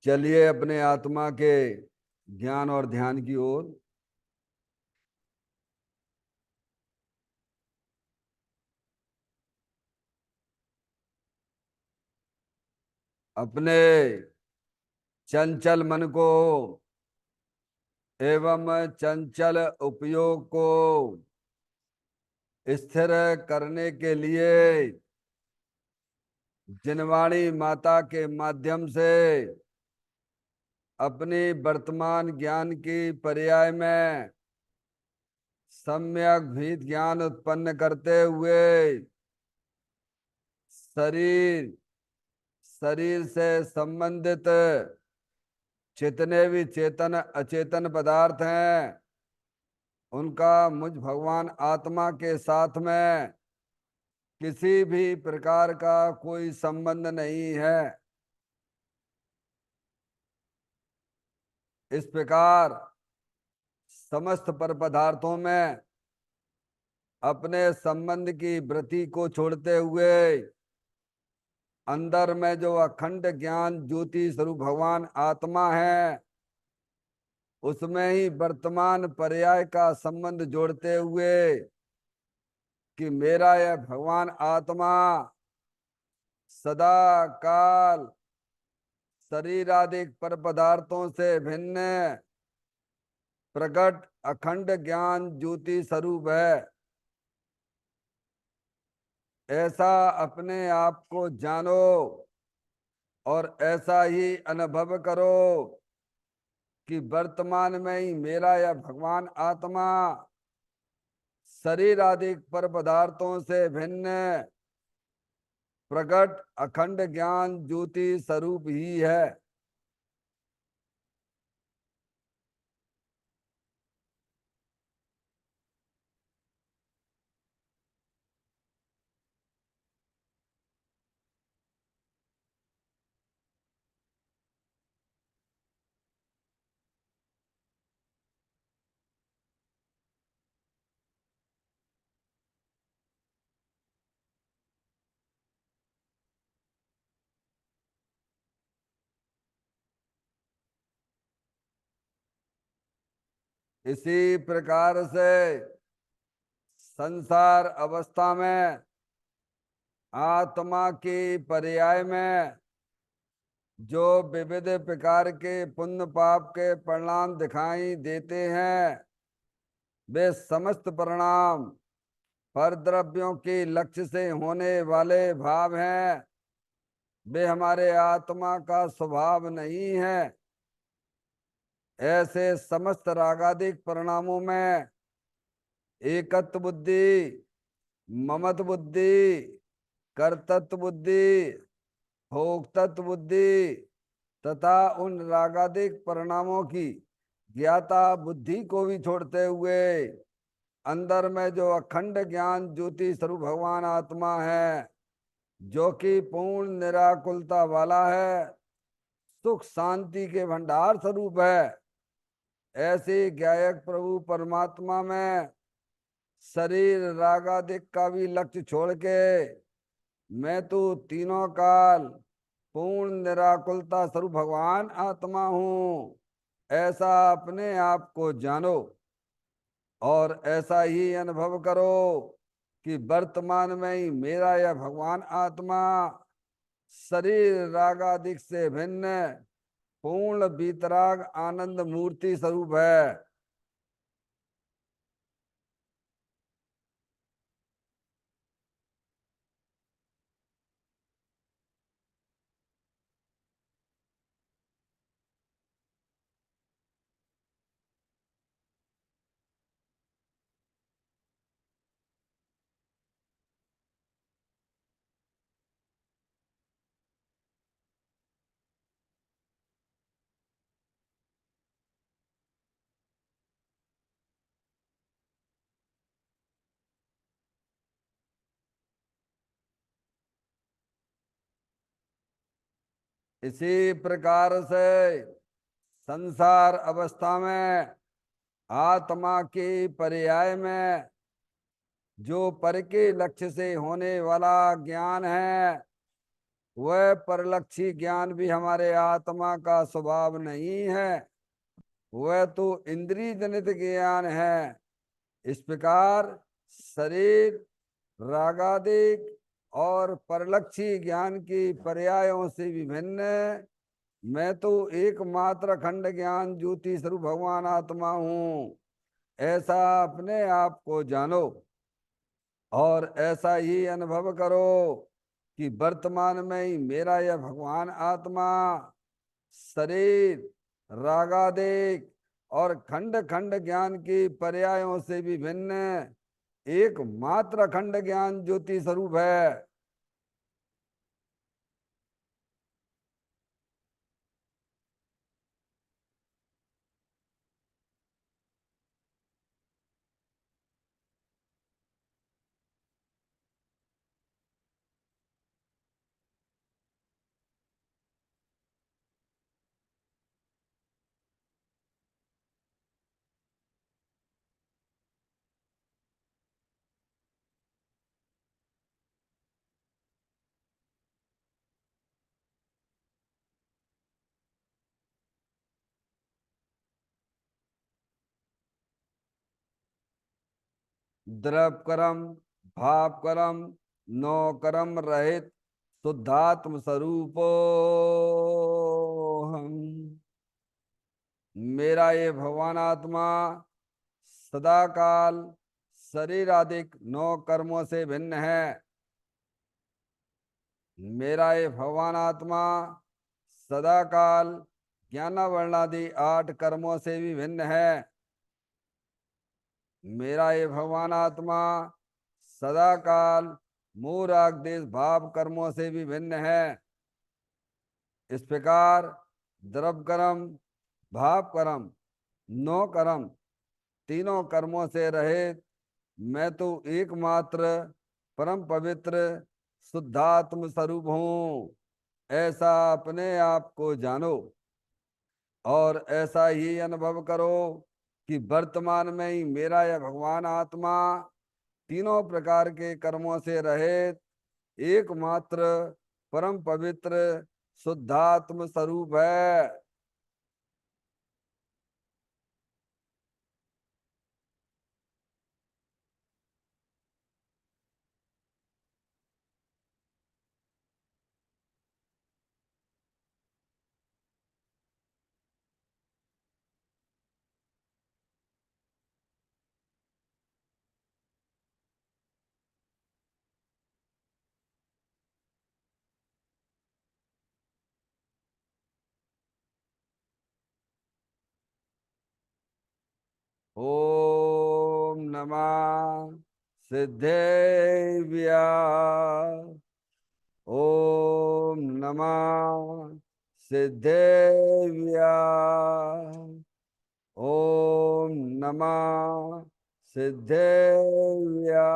चलिए अपने आत्मा के ज्ञान और ध्यान की ओर। अपने चंचल मन को एवं चंचल उपयोग को स्थिर करने के लिए जिनवाणी माता के माध्यम से अपनी वर्तमान ज्ञान की पर्याय में सम्यक भीत ज्ञान उत्पन्न करते हुए शरीर शरीर से संबंधित जितने भी चेतन अचेतन पदार्थ हैं उनका मुझ भगवान आत्मा के साथ में किसी भी प्रकार का कोई संबंध नहीं है। इस प्रकार समस्त पर पदार्थों में अपने संबंध की वृत्ति को छोड़ते हुए अंदर में जो अखंड ज्ञान ज्योति स्वरूप भगवान आत्मा है उसमें ही वर्तमान पर्याय का संबंध जोड़ते हुए कि मेरा यह भगवान आत्मा सदा काल शरीर आदि पर पदार्थों से भिन्न प्रकट अखंड ज्ञान ज्योति स्वरूप है। ऐसा अपने आप को जानो और ऐसा ही अनुभव करो कि वर्तमान में ही मेरा यह भगवान आत्मा शरीर आदि पर पदार्थों से भिन्न प्रकट अखंड ज्ञान ज्योति स्वरूप ही है। इसी प्रकार से संसार अवस्था में आत्मा की पर्याय में जो विविध प्रकार के पुण्य पाप के परिणाम दिखाई देते हैं वे समस्त परिणाम पर द्रव्यों के लक्ष्य से होने वाले भाव हैं। वे हमारे आत्मा का स्वभाव नहीं है। ऐसे समस्त रागादिक परिणामों में एकत्व बुद्धि, ममत्व बुद्धि, कर्तृत्व बुद्धि, भोक्तत्व बुद्धि तथा उन रागादिक परिणामों की ज्ञाता बुद्धि को भी छोड़ते हुए अंदर में जो अखंड ज्ञान ज्योति स्वरूप भगवान आत्मा है जो कि पूर्ण निराकुलता वाला है, सुख शांति के भंडार स्वरूप है, ऐसे ज्ञायक प्रभु परमात्मा में शरीर रागादिक का भी लक्ष्य छोड़ के मैं तो तीनों काल पूर्ण निराकुलता स्वरूप भगवान आत्मा हूँ ऐसा अपने आप को जानो और ऐसा ही अनुभव करो कि वर्तमान में ही मेरा यह भगवान आत्मा शरीर रागादिक से भिन्न पूर्ण बीतराग आनंद मूर्ति स्वरूप है। इसी प्रकार से संसार अवस्था में आत्मा के पर्याय में जो पर के लक्ष्य से होने वाला ज्ञान है वह परलक्षी ज्ञान भी हमारे आत्मा का स्वभाव नहीं है, वह तो इंद्रिय जनित ज्ञान है। इस प्रकार शरीर, रागादिक और परलक्षी ज्ञान की पर्यायों से विभिन्न मैं तो एकमात्र खंड ज्ञान ज्योति स्वरूप भगवान आत्मा हूँ, ऐसा अपने आप को जानो और ऐसा ही अनुभव करो कि वर्तमान में ही मेरा यह भगवान आत्मा शरीर, रागादिक और खंड खंड ज्ञान की पर्यायों से भी भिन्न एकमात्र खंड ज्ञान ज्योति स्वरूप है। द्रव कर्म, भाव कर्म, नौ कर्म रहित शुद्धात्म स्वरूपो हम। मेरा ये भगवान आत्मा सदा काल शरीर आदिक नौ कर्मों से भिन्न है। मेरा ये भगवान आत्मा सदा काल ज्ञान वर्णादि 8 कर्मों से भी भिन्न है। मेरा ये भगवान आत्मा सदा काल मूर आदेश भाव कर्मों से भी भिन्न है। इस प्रकार द्रव कर्म, भाव कर्म, नौ कर्म, तीनों कर्मों से रहित मैं तो एकमात्र परम पवित्र शुद्धात्म स्वरूप हूँ, ऐसा अपने आप को जानो और ऐसा ही अनुभव करो कि वर्तमान में ही मेरा यह भगवान आत्मा तीनों प्रकार के कर्मों से रहित एकमात्र परम पवित्र शुद्धात्म स्वरूप है। ओम नमः सिद्धेभ्य। ओम नमः सिद्धेभ्य। ओम नमः सिद्धेभ्य।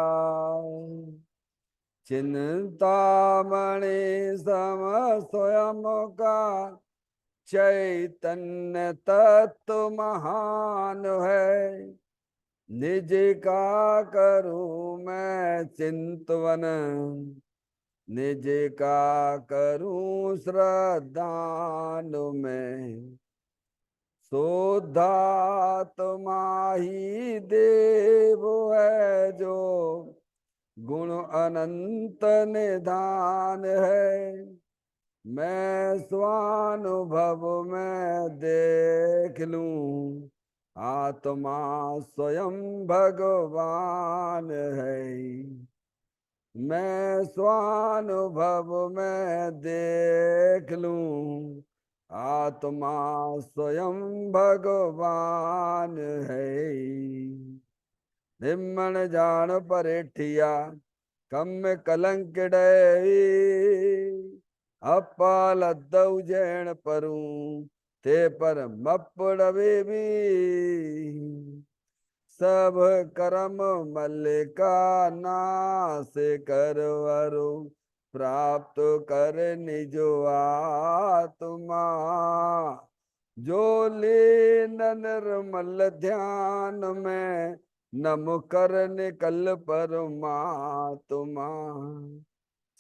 चिंतामणि सम स्वयं का चैतन्य तत्व महान है। निज का करूं मैं चिंतवन, निज का करूं श्रद्धान में। शुद्धात्मा ही देव है जो गुण अनंत निधान है। मैं स्वानुभव में देख लूं आत्मा स्वयं भगवान है। मैं स्वानुभव में देख लूं आत्मा स्वयं भगवान है। निम्न जान परेठिया कम कलंक डैवी। अपालद्दौ जैन परूं ते पर मपड़वे भी। सब कर्म मल्लिका नाश करवरु प्राप्त कर निजो आत्मा। जो लीन निर्मल ध्यान में नम कर निकल परमात्मा।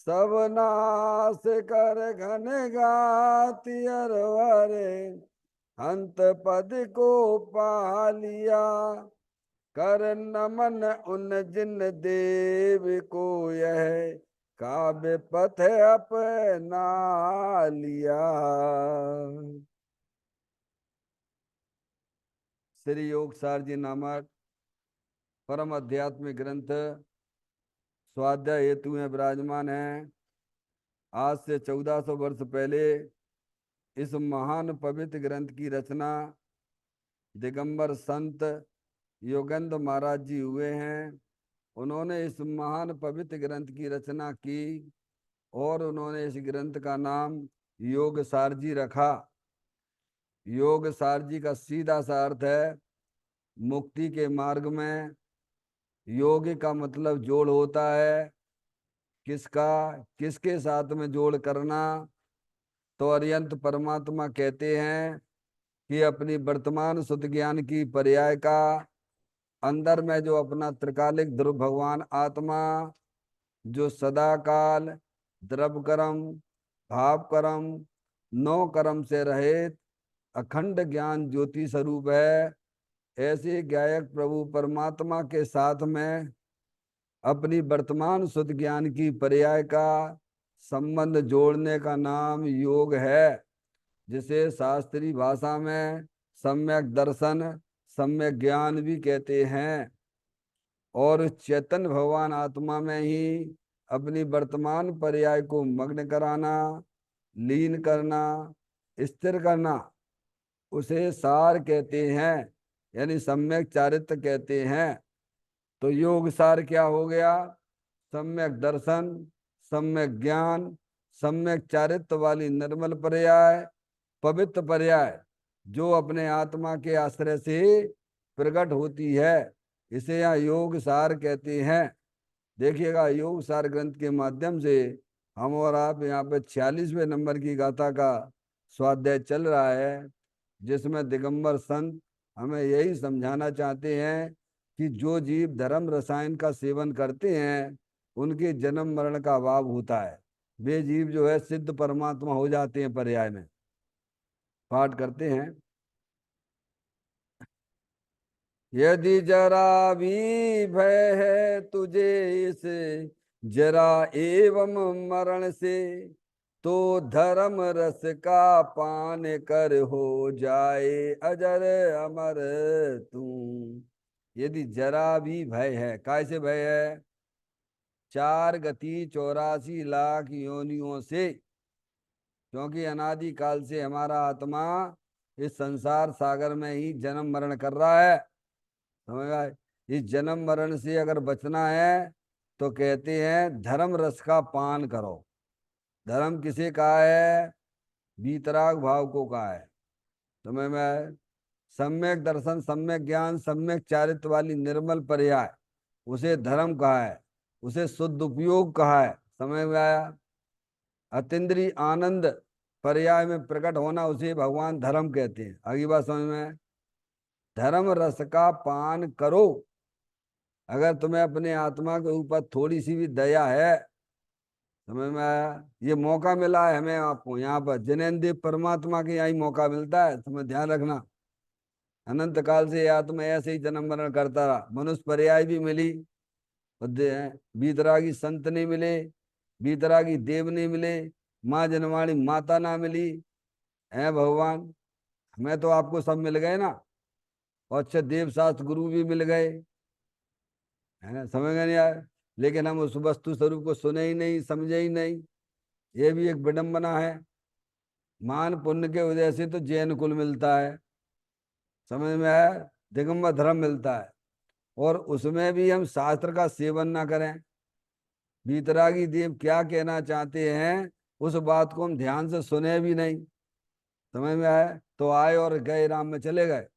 सब नाश कर घन गाति अरवरे, अंत पद को पा लिया। कर नमन उन जिन देव को, यह काव्य पथ अपना लिया। श्री योग सार जी नामक परम आध्यात्मिक ग्रंथ स्वाध्याय हेतु में विराजमान है। आज से 1400 वर्ष पहले इस महान पवित्र ग्रंथ की रचना दिगंबर संत योगेंद्र महाराज जी हुए हैं। उन्होंने इस महान पवित्र ग्रंथ की रचना की और उन्होंने इस ग्रंथ का नाम योग सार जी रखा। योग सार जी का सीधा सा अर्थ है मुक्ति के मार्ग में। योग का मतलब जोड़ होता है। किसका किसके साथ में जोड़ करना? तो अरियंत परमात्मा कहते हैं कि अपनी वर्तमान शुद्ध ज्ञान की पर्याय का अंदर में जो अपना त्रिकालिक ध्रुव भगवान आत्मा, जो सदा काल द्रव कर्म भाव कर्म नौ कर्म से रहित अखंड ज्ञान ज्योति स्वरूप है, ऐसे गायक प्रभु परमात्मा के साथ में अपनी वर्तमान शुद्ध ज्ञान की पर्याय का संबंध जोड़ने का नाम योग है, जिसे शास्त्रीय भाषा में सम्यक दर्शन सम्यक ज्ञान भी कहते हैं। और चैतन्य भगवान आत्मा में ही अपनी वर्तमान पर्याय को मग्न कराना, लीन करना, स्थिर करना, उसे सार कहते हैं, यानी सम्यक चारित्र कहते हैं। तो योग सार क्या हो गया? सम्यक दर्शन, सम्यक ज्ञान, सम्यक चारित्र वाली निर्मल पर्याय, पवित्र पर्याय, जो अपने आत्मा के आश्रय से प्रकट होती है, इसे यहाँ योग सार कहते हैं। देखिएगा, योग सार ग्रंथ के माध्यम से हम और आप यहाँ पे 46वें नंबर की गाथा का स्वाध्याय चल रहा है, जिसमें दिगंबर संत हमें यही समझाना चाहते हैं कि जो जीव धर्म रसायन का सेवन करते हैं उनके जन्म मरण का अभाव होता है। वे जीव जो है सिद्ध परमात्मा हो जाते हैं। पर्याय में पाठ करते हैं, यदि जरा भी भय है तुझे इस जरा एवं मरण से, तो धर्म रस का पान कर हो जाए अजर अमर तू। यदि जरा भी भय है, कैसे भय है? 4 गति 84 लाख योनियों से, क्योंकि अनादि काल से हमारा आत्मा इस संसार सागर में ही जन्म मरण कर रहा है। समझ आए? इस जन्म मरण से अगर बचना है तो कहते हैं धर्म रस का पान करो। धर्म किसे कहा है? वीतराग भाव को कहा है। समझ में आए? सम्यक दर्शन सम्यक ज्ञान सम्यक चारित्र वाली निर्मल पर्याय, उसे धर्म कहा है, उसे शुद्ध उपयोग कहा है। समझ में आया? अतीन्द्रिय आनंद पर्याय में प्रकट होना, उसे भगवान धर्म कहते हैं। आगे बात समझ में? धर्म रस का पान करो। अगर तुम्हें अपने आत्मा के ऊपर थोड़ी सी भी दया है, समझ में आया? ये मौका मिला है हमें आपको यहाँ पर, जिनेंद्र परमात्मा के यहाँ ही मौका मिलता है। तुम्हें ध्यान रखना, अनंत काल से आत्मा ऐसे ही जन्म मरण करता रहा। मनुष्य पर्याय भी मिली, बीतरागी संत नहीं मिले, बीतरागी देव नहीं मिले, माँ जनवाणी माता ना मिली है भगवान। हमें तो आपको सब मिल गए ना, और अच्छे देव शास्त्र गुरु भी मिल गए, है ना? समझ में नहीं आया? लेकिन हम उस वस्तु स्वरूप को सुने ही नहीं, समझे ही नहीं। ये भी एक विडंबना है। मान पुण्य के वजह से तो जैन कुल मिलता है, समझ में आया? दिगंबर धर्म मिलता है, और उसमें भी हम शास्त्र का सेवन ना करें। बीतरागी देव क्या कहना चाहते हैं उस बात को हम ध्यान से सुने भी नहीं। समझ में आया? तो आए और गए, राम में चले गए,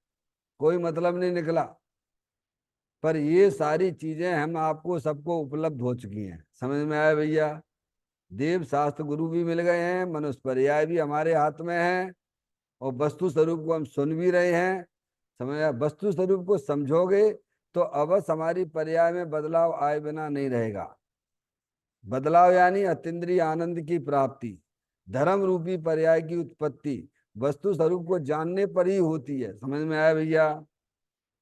कोई मतलब नहीं निकला। पर ये सारी चीजें हम आपको सबको उपलब्ध हो चुकी हैं। समझ में आया भैया? देव शास्त्र गुरु भी मिल गए हैं, मनुष्य पर्याय भी हमारे हाथ में है, और वस्तु स्वरूप को हम सुन भी रहे हैं। समझ आया? वस्तु स्वरूप को समझोगे तो अवश्य हमारी पर्याय में बदलाव आए बिना नहीं रहेगा। बदलाव यानी अतीन्द्रिय आनंद की प्राप्ति, धर्म रूपी पर्याय की उत्पत्ति वस्तु स्वरूप को जानने पर ही होती है। समझ में आया भैया?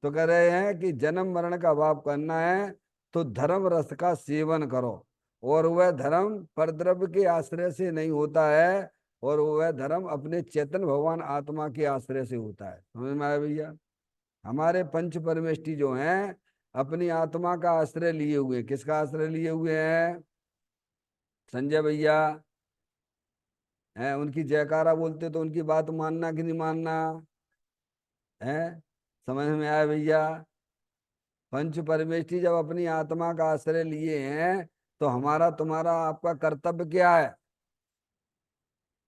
तो कह रहे हैं कि जन्म मरण का अभाव करना है तो धर्म रस का सेवन करो, और वह धर्म परद्रव्य के आश्रय से नहीं होता है, और वह धर्म अपने चेतन भगवान आत्मा के आश्रय से होता है। समझ में आया भैया? हमारे पंच परमेष्टि जो हैं अपनी आत्मा का आश्रय लिए हुए, किसका आश्रय लिए हुए हैं संजय भैया? है उनकी जयकारा बोलते तो उनकी बात मानना कि नहीं मानना है? समझ में आया भैया? पंच परमेष्टि जब अपनी आत्मा का आश्रय लिए हैं तो हमारा तुम्हारा आपका कर्तव्य क्या है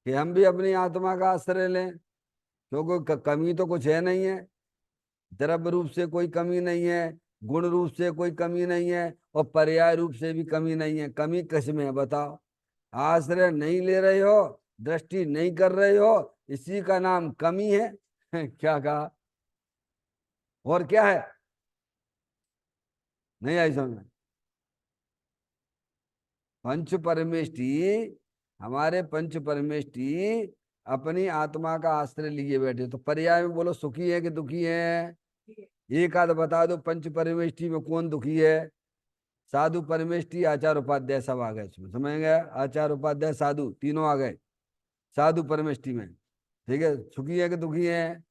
कि हम भी अपनी आत्मा का आश्रय लें, क्योंकि कमी तो कुछ है नहीं है, द्रव्य रूप से कोई कमी नहीं है, गुण रूप से कोई कमी नहीं है, और पर्याय रूप से भी कमी नहीं है। कमी किस में है बताओ? आश्रय नहीं ले रहे हो, दृष्टि नहीं कर रहे हो, इसी का नाम कमी है। क्या कहा? और क्या है? नहीं आई समझ में? पंच परमेष्टि, हमारे पंच परमेष्टि अपनी आत्मा का आश्रय लिए बैठे, तो पर्याय में बोलो सुखी है कि दुखी है? एक आध बता दो पंच परमेष्टि में कौन दुखी है? साधु परमेष्टि आचार उपाध्याय सब आ गए इसमें, समझ गए? आचार उपाध्याय साधु तीनों आ गए साधु परमेष्टि में। ठीक है, सुखी है कि दुखी है?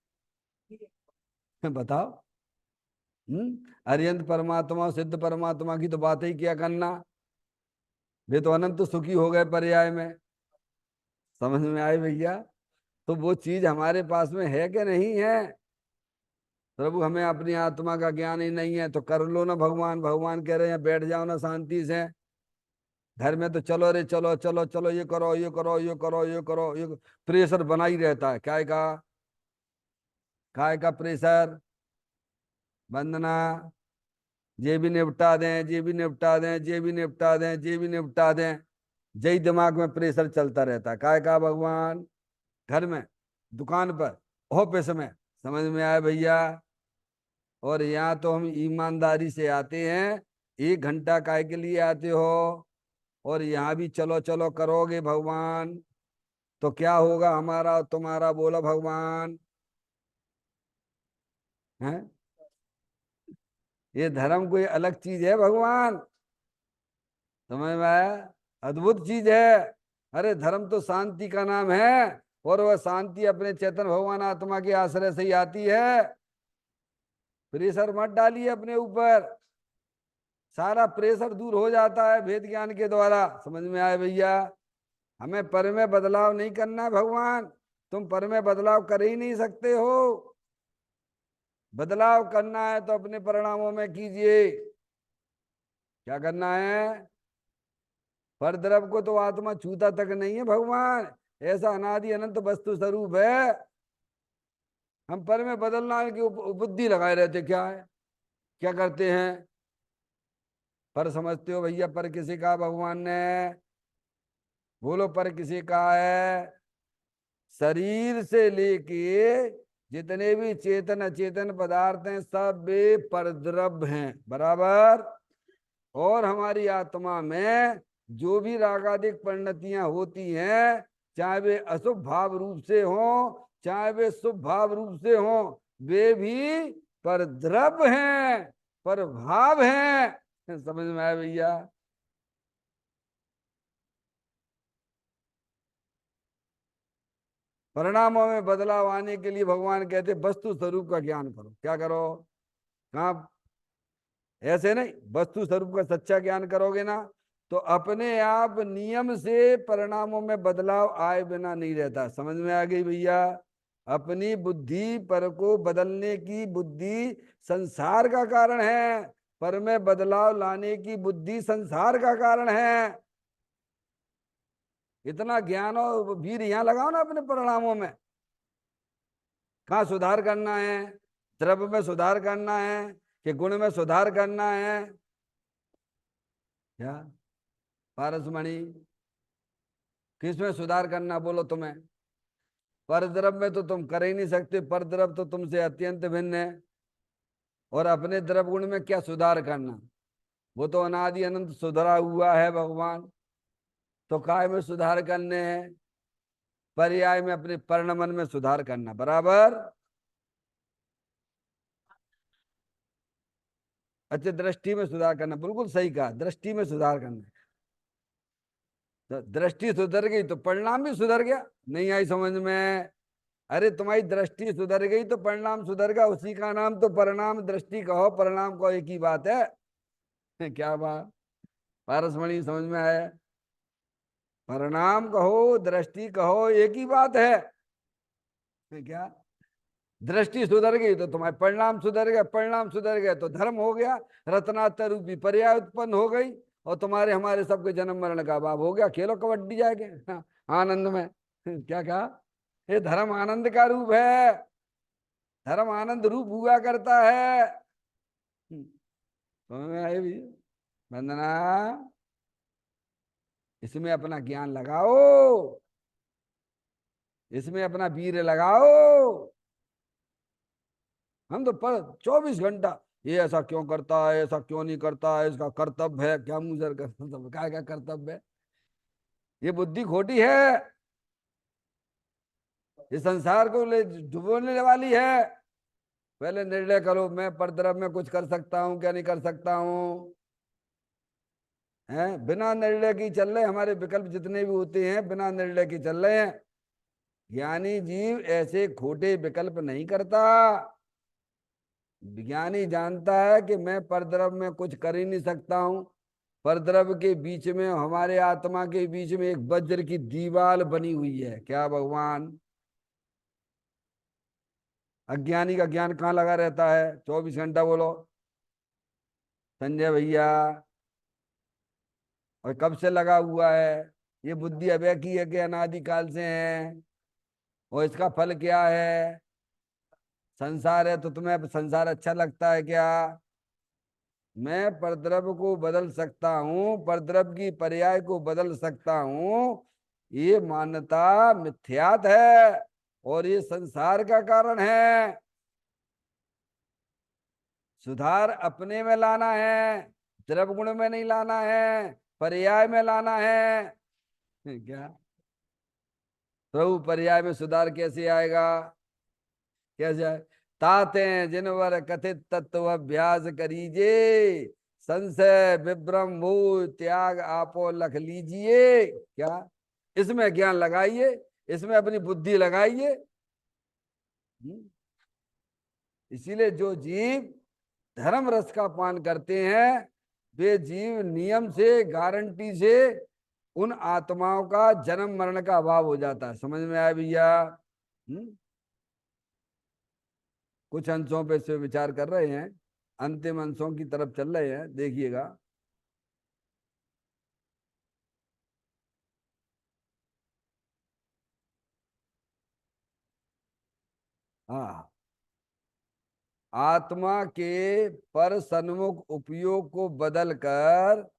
बताओ। अरियंत परमात्मा सिद्ध परमात्मा की तो बात ही क्या करना, वे तो अनंत सुखी हो गए पर्याय में। समझ में आए भैया? तो वो चीज हमारे पास में है कि नहीं है? प्रभु हमें अपनी आत्मा का ज्ञान ही नहीं है तो कर लो ना भगवान, भगवान कह रहे हैं बैठ जाओ ना शांति से। घर में तो चलो रे चलो चलो चलो, ये करो ये करो ये करो ये करो ये प्रेशर बना ही रहता है। काय का प्रेशर? वंदना, ये भी निपटा दें, ये भी निपटा दें, ये भी निपटा दें, ये भी निपटा दें, यही दिमाग में प्रेशर चलता रहता है। काय का भगवान? घर में, दुकान पर, ऑफिस में। समझ में आया भैया? और यहाँ तो हम ईमानदारी से आते हैं, 1 घंटा काय के लिए आते हो, और यहाँ भी चलो चलो करोगे भगवान तो क्या होगा हमारा और तुम्हारा? बोलो भगवान। है ये धर्म कोई अलग चीज है भगवान? समझ में आया? अद्भुत चीज है। अरे धर्म तो शांति का नाम है, और वह शांति अपने चेतन भगवान आत्मा के आश्रय से ही आती है। प्रेशर मत डालिए अपने ऊपर, सारा प्रेशर दूर हो जाता है भेद ज्ञान के द्वारा। समझ में आए भैया? हमें पर में बदलाव नहीं करना है भगवान, तुम पर में बदलाव कर ही नहीं सकते हो। बदलाव करना है तो अपने परिणामों में कीजिए। क्या करना है? पर द्रव को तो आत्मा छूता तक नहीं है भगवान, ऐसा अनादि अनंत वस्तु स्वरूप है। हम पर में बदलना की बुद्धि लगाए रहते, क्या है क्या करते हैं? पर समझते हो भैया? पर किसी का भगवान ने? बोलो पर किसी का है? शरीर से लेके जितने भी चेतन अचेतन पदार्थ हैं सब वे परद्रव्य हैं, बराबर। और हमारी आत्मा में जो भी रागादिक परिणतियां होती हैं, चाहे वे अशुभ भाव रूप से हों चाहे वे शुभ भाव रूप से हों, वे भी परद्रव्य हैं, पर भाव हैं। समझ में आया भैया? परिणामों में बदलाव आने के लिए भगवान कहते वस्तु स्वरूप का ज्ञान करो। क्या करो? कहा? ऐसे नहीं, वस्तु स्वरूप का सच्चा ज्ञान करोगे ना तो अपने आप नियम से परिणामों में बदलाव आए बिना नहीं रहता। समझ में आ गई भैया? अपनी बुद्धि पर को बदलने की बुद्धि संसार का कारण है, पर में बदलाव लाने की बुद्धि संसार का कारण है। इतना ज्ञान और वीर यहाँ लगाओ ना अपने परिणामों में। कहाँ सुधार करना है? द्रव्य में सुधार करना है कि गुण में सुधार करना है? क्या पारसमणि, किसमें सुधार करना बोलो तुम्हें? पर द्रव्य में तो तुम कर ही नहीं सकते, पर द्रव्य तो तुमसे अत्यंत भिन्न है। और अपने द्रव्य गुण में क्या सुधार करना? वो तो अनादि अनंत सुधरा हुआ है भगवान। तो काय में सुधार करने हैं? पर्याय में अपने परिणमन में सुधार करना बराबर। अच्छा, दृष्टि में सुधार करना, बिल्कुल सही कहा, दृष्टि में सुधार करना। तो दृष्टि सुधर गई तो परिणाम भी सुधर गया। नहीं आई समझ में? अरे तुम्हारी दृष्टि सुधर गई तो परिणाम सुधर गया, उसी का नाम तो परिणाम। दृष्टि कहो परिणाम कहो, एक ही बात है। क्या बात, पारसमणि समझ में आया? परिणाम कहो दृष्टि कहो एक ही बात है क्या? दृष्टि सुधर गई तो तुम्हारे परिणाम सुधर गया, परिणाम सुधर गया तो धर्म हो गया, रत्नातर रूपी पर्याय उत्पन्न हो गई, और तुम्हारे हमारे सबके जन्म मरण का अभाव हो गया। खेलो कबड्डी जाके, हाँ, आनंद में। क्या कहा? ये धर्म आनंद का रूप है, धर्म आनंद रूप हुआ करता है। समझ में आए भी? वंदना, इसमें अपना ज्ञान लगाओ, इसमें अपना वीर लगाओ। हम तो पर 24 घंटा ये ऐसा क्यों करता है, ऐसा क्यों नहीं करता है, इसका कर्तव्य है क्या, मुंह सर कर्तव्य, क्या क्या कर्तव्य है? ये बुद्धि खोटी है, ये संसार को ले डुबोने वाली है। पहले निर्णय करो, मैं परद्रव्य में कुछ कर सकता हूँ क्या नहीं कर सकता हूँ? हैं, बिना निर्णय की चल रहे, हमारे विकल्प जितने भी होते हैं बिना निर्णय की चल रहे हैं। ज्ञानी जीव ऐसे खोटे विकल्प नहीं करता। विज्ञानी जानता है कि मैं परद्रव्य में कुछ कर ही नहीं सकता हूं। परद्रव्य के बीच में, हमारे आत्मा के बीच में एक वज्र की दीवार बनी हुई है। क्या भगवान? अज्ञानी का ज्ञान कहाँ लगा रहता है 24 घंटा? बोलो संजय भैया। और कब से लगा हुआ है? ये बुद्धि अभय की है कि अनादिकाल से है? और इसका फल क्या है? संसार है। तो तुम्हें संसार अच्छा लगता है क्या? मैं परद्रव्य को बदल सकता हूँ, परद्रव्य की पर्याय को बदल सकता हूँ, ये मान्यता मिथ्यात है, और ये संसार का कारण है। सुधार अपने में लाना है, द्रव्य गुण में नहीं लाना है, पर्याय में लाना है। क्या? प्रभु, पर्याय में सुधार कैसे आएगा? कैसे आए? ताते जिनवर कथित तत्व अभ्यास करीजे, संशय विभ्रम मोह त्याग आपो लख लीजिए। क्या? इसमें ज्ञान लगाइए, इसमें अपनी बुद्धि लगाइए। इसीलिए जो जीव धर्म रस का पान करते हैं, वे जीव नियम से, गारंटी से उन आत्माओं का जन्म मरण का अभाव हो जाता है। समझ में आया भैया? कुछ अंशों पे से विचार कर रहे हैं, अंतिम अंशों की तरफ चल रहे हैं, देखिएगा। हाँ, आत्मा के पर सन्मुख उपयोग को बदलकर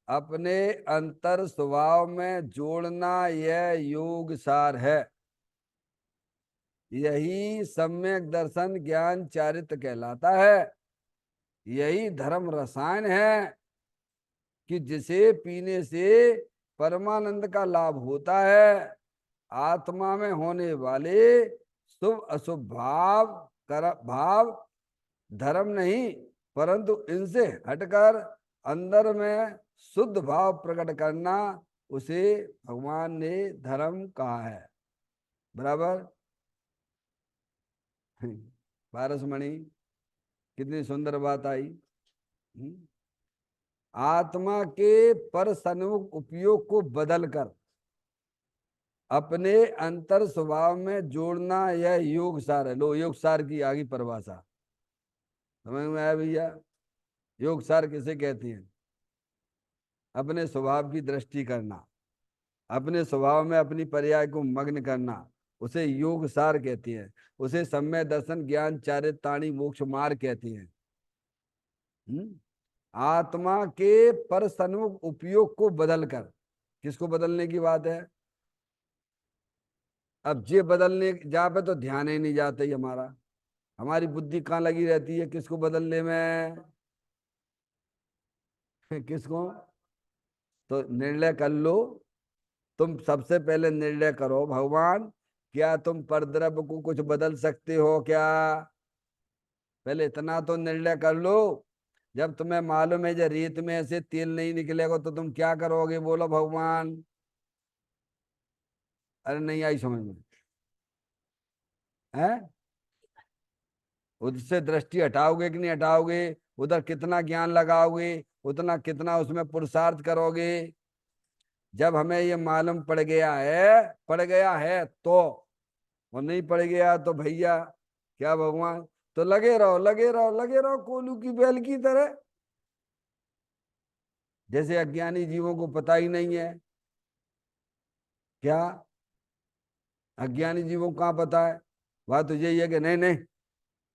अपने अंतर स्वभाव में जोड़ना, यह योग सार है। यही सम्यक दर्शन ज्ञान चारित्र कहलाता है। यही धर्म रसायन है कि जिसे पीने से परमानंद का लाभ होता है। आत्मा में होने वाले शुभ अशुभ भाव, कर भाव धर्म नहीं, परंतु इनसे हटकर अंदर में शुद्ध भाव प्रकट करना, उसे भगवान ने धर्म कहा है। बराबर? पारसमणि, कितनी सुंदर बात आई। आत्मा के पर सन्मुख उपयोग को बदलकर अपने अंतर स्वभाव में जोड़ना, यह योग सार है। लो, योग सार की आगे परिभाषा समझ में आया भैया? योग सार किसे कहती है? अपने स्वभाव की दृष्टि करना, अपने स्वभाव में अपनी पर्याय को मग्न करना, उसे योग सार कहती है। उसे सम्य दर्शन ज्ञान चारिताणी मोक्ष मार्ग कहती है। आत्मा के पर सन्मुख उपयोग को बदलकर, किसको बदलने की बात है? अब ये बदलने जहाँ पे तो ध्यान ही नहीं जाता ही हमारा, हमारी बुद्धि कहाँ लगी रहती है, किसको बदलने में? किसको? तो निर्णय कर लो। तुम सबसे पहले निर्णय करो भगवान, क्या तुम परद्रव्य को कुछ बदल सकते हो क्या? पहले इतना तो निर्णय कर लो। जब तुम्हें मालूम है जो रेत में से तेल नहीं निकलेगा तो तुम क्या करोगे? बोलो भगवान। अरे नहीं आई समझ में? है? उससे दृष्टि हटाओगे कि नहीं हटाओगे? उधर कितना ज्ञान लगाओगे, उतना कितना उसमें पुरुषार्थ करोगे? जब हमें ये मालूम पड़ गया है तो, और नहीं पड़ गया तो भैया क्या भगवान, तो लगे रहो लगे रहो लगे रहो कोलू की बैल की तरह। जैसे अज्ञानी जीवों को पता ही नहीं है क्या? अज्ञानी जीवों को कहाँ पता है? बात तो यही है कि नहीं नहीं,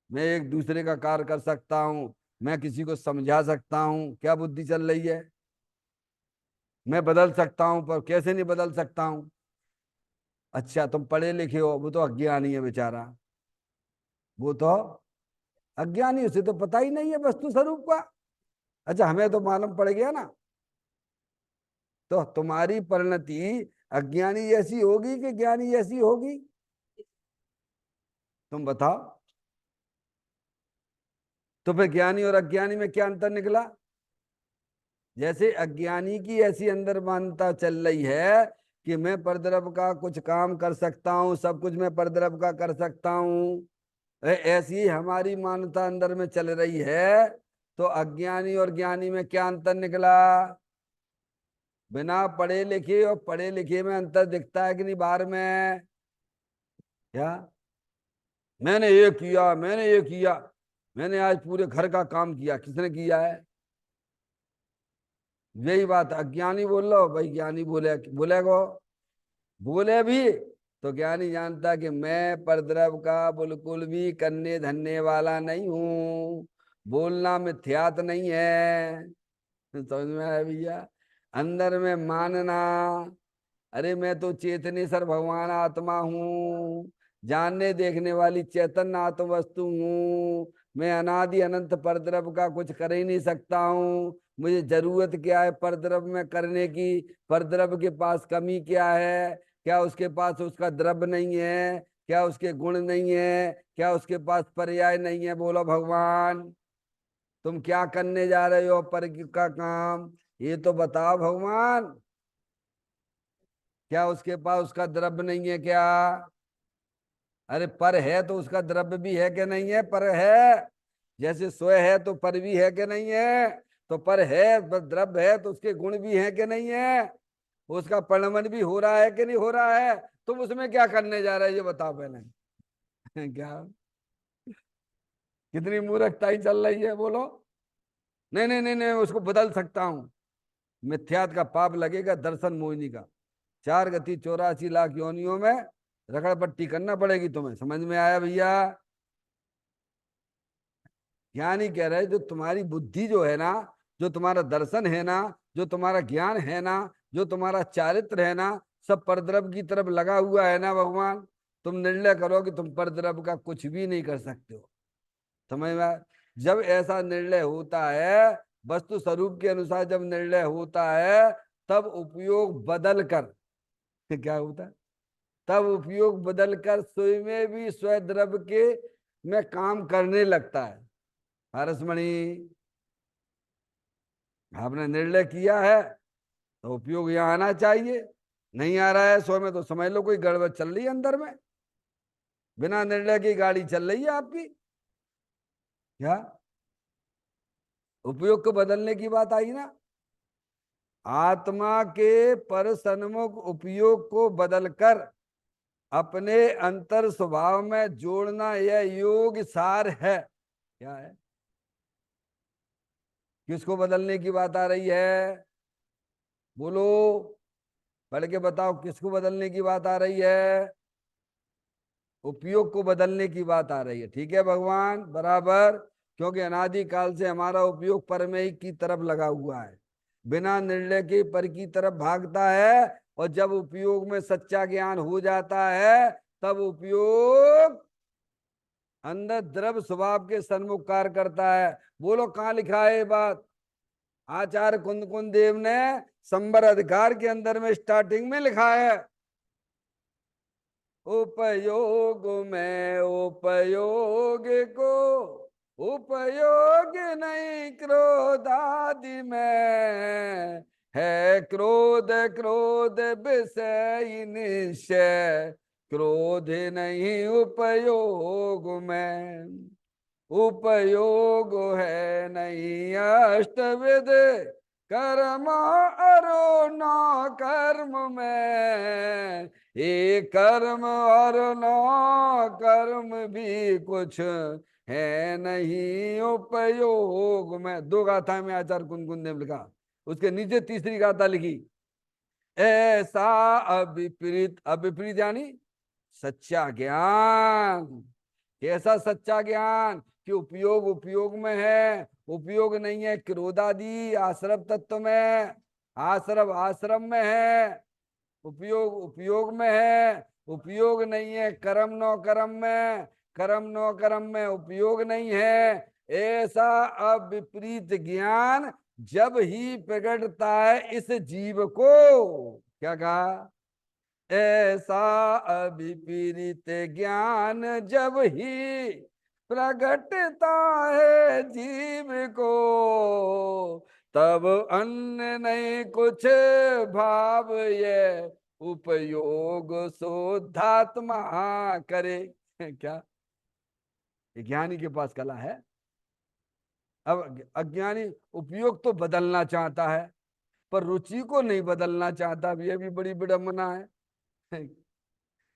मैं एक दूसरे का कार्य कर सकता हूँ, मैं किसी को समझा सकता हूँ। क्या बुद्धि चल रही है? मैं बदल सकता हूँ, पर कैसे नहीं बदल सकता हूँ? अच्छा तुम पढ़े लिखे हो, वो तो अज्ञानी है बेचारा। वो तो अज्ञानी, उसे तो पता ही नहीं है वस्तु स्वरूप का। अच्छा हमें तो मालूम पड़ गया ना। तो तुम्हारी परिणति अज्ञानी जैसी होगी कि ज्ञानी जैसी होगी? तुम बताओ। तो फिर ज्ञानी और अज्ञानी में क्या अंतर निकला? जैसे अज्ञानी की ऐसी अंदर मान्यता चल रही है कि मैं परद्रव्य का कुछ काम कर सकता हूँ, सब कुछ मैं परद्रव्य का कर सकता हूँ, ऐसी ही हमारी मान्यता अंदर में चल रही है। तो अज्ञानी और ज्ञानी में क्या अंतर निकला? बिना पढ़े लिखे और पढ़े लिखे में अंतर दिखता है कि नहीं बाहर में? क्या? मैंने ये किया, मैंने ये किया, मैंने आज पूरे घर का काम किया, किसने किया है? यही बात अज्ञानी बोल लो भाई, ज्ञानी बोलेगो, बोले भी तो ज्ञानी जानता कि मैं परद्रव का बिल्कुल भी करने धरने वाला नहीं हूँ। बोलना मिथ्यात नहीं है। समझ में आया भैया? अंदर में मानना, अरे मैं तो चेतनेश्वर भगवान आत्मा हूँ, जानने देखने वाली चैतन्य आत्म वस्तु हूँ। मैं अनादि अनंत परद्रव का कुछ कर ही नहीं सकता हूँ। मुझे जरूरत क्या है परद्रव में करने की? परद्रव के पास कमी क्या है? क्या उसके पास उसका द्रव्य नहीं है? क्या उसके गुण नहीं है? क्या उसके पास पर्याय नहीं है? बोलो भगवान। तुम क्या करने जा रहे हो पर का काम, ये तो बताओ भगवान। क्या उसके पास उसका द्रव्य नहीं है क्या? अरे पर है तो उसका द्रव्य भी है कि नहीं है? पर है। जैसे स्वयं है तो पर भी है कि नहीं है? तो पर है, द्रव्य है तो उसके गुण भी है कि नहीं है? उसका परिणमन भी हो रहा है कि नहीं हो रहा है? तुम उसमें क्या करने जा रहे हो ये बताओ पहले। क्या? कितनी मूर्खताई चल रही है बोलो। नहीं नहीं नहीं नहीं, उसको बदल सकता हूं। मिथ्यात का पाप लगेगा दर्शन मोहिनी का। 4 गति 84 लाख योनियों में रगड़ पट्टी करना पड़ेगी तुम्हें। समझ में आया भैया? ज्ञानी कह रहे जो तुम्हारी बुद्धि जो है ना, जो तुम्हारा दर्शन है ना, जो तुम्हारा ज्ञान है ना, जो तुम्हारा चारित्र है ना, सब परद्रव की तरफ लगा हुआ है ना भगवान। तुम निर्णय करो कि तुम परद्रव का कुछ भी नहीं कर सकते हो। समझ में आया? जब ऐसा निर्णय होता है, वस्तु स्वरूप के अनुसार जब निर्णय होता है, तब उपयोग बदल कर क्या होता है? तब उपयोग बदल कर स्वयं में भी स्वद्रव्य के में काम करने लगता है। हरसमणि, आपने निर्णय किया है तो उपयोग यहाँ आना चाहिए। नहीं आ रहा है सो में तो समझ लो कोई गड़बड़ चल रही है अंदर में। बिना निर्णय की गाड़ी चल रही है आपकी। क्या? उपयोग को बदलने की बात आई ना। आत्मा के पर सन्मुख उपयोग को बदलकर अपने अंतर स्वभाव में जोड़ना यह योग सार है। क्या है? किसको बदलने की बात आ रही है? बोलो, पढ़ के बताओ किसको बदलने की बात आ रही है? उपयोग को बदलने की बात आ रही है। ठीक है भगवान, बराबर। क्योंकि अनादि काल से हमारा उपयोग परमेय की तरफ लगा हुआ है, बिना निर्णय के पर की तरफ भागता है। और जब उपयोग में सच्चा ज्ञान हो जाता है, तब उपयोग अंदर द्रव्य स्वभाव के सन्मुख कार्य करता है। बोलो कहाँ लिखा है ये बात? आचार्य कुंद कुंद देव ने संवर अधिकार के अंदर में स्टार्टिंग में लिखा है, उपयोग में उपयोग को उपयोग नहीं क्रोध आदि में, है क्रोध क्रोध विषय निश्चय, क्रोध नहीं उपयोग में, उपयोग है नहीं अष्टविध कर्म अरो न कर्म में, ये कर्म और न कर्म भी कुछ है नहीं उपयोग में। दो गाथा में आचार्य कुंद ने लिखा, उसके नीचे तीसरी गाथा लिखी, ऐसा अविपरीत, अविपरीत यानी सच्चा ज्ञान। कैसा सच्चा ज्ञान कि उपयोग उपयोग में है, उपयोग नहीं है क्रोधादि आश्रव तत्व में, आश्रव आश्रम में है, उपयोग उपयोग में है, उपयोग नहीं है कर्म नो कर्म में, कर्म नो कर्म में उपयोग नहीं है। ऐसा अविपरीत ज्ञान जब ही प्रकटता है इस जीव को, क्या कहा, ऐसा अविपरीत ज्ञान जब ही प्रकटता है जीव को, तब अन्य नहीं कुछ भाव ये उपयोग शुद्धात्मा करे। क्या ज्ञानी के पास कला है। अब अज्ञानी उपयोग तो बदलना चाहता है पर रुचि को नहीं बदलना चाहता, यह भी बड़ी विडंबना है।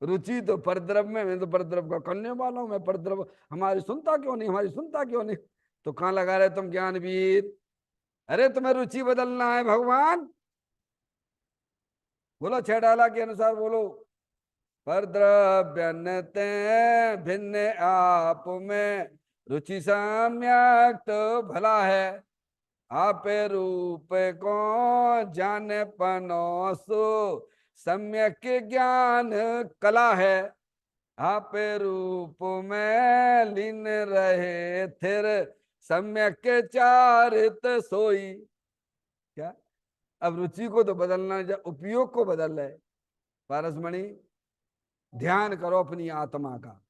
रुचि तो परद्रव में, मैं तो परद्रव का करने वाला हूं, मैं परद्रव, हमारी सुनता क्यों नहीं, हमारी सुनता क्यों नहीं। तो कहां लगा रहे तुम ज्ञानवीर, अरे तुम्हें रुचि बदलना है भगवान, बोलो छह डाला के अनुसार बोलो, परद्रव्यन्ते भिन्न आप में रुचि सम्यक तो भला है, आप रूप को जाने पनोसो सम्यक ज्ञान कला है, आप रूप में लीन रहे थिर सम्यक चारित सोई। क्या, अब रुचि को तो बदलना, उपयोग को बदल रहे। पारसमणि ध्यान करो अपनी आत्मा का,